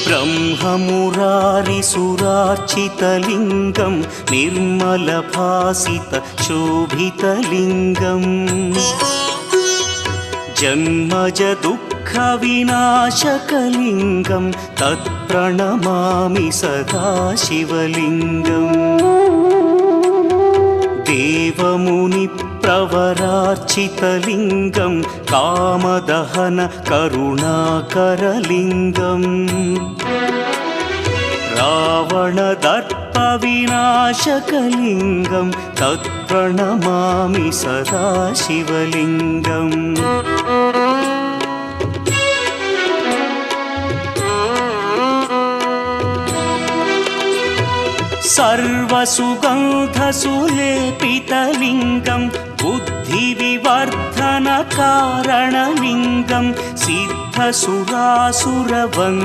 ब्रह्ममुरारिसुरार्चितलिङ्गं निर्मलभासितशोभितलिङ्गम् जन्मजदुःखविनाशकलिङ्गं तत्प्रणमामि सदा शिवलिङ्गम् देवमुनिप्रवरार्चितलिङ्गं कामदहन करुणाकरलिङ्गम् रावणदर्पविनाशकलिङ्गं तत्प्रणमामि सदा शिवलिङ्गम् सर्वसुगन्धसुलेपितलिङ्गं बुद्धिविवर्धनकारणलिङ्गं सिद्धसुरासुरवन्दितलिङ्गम्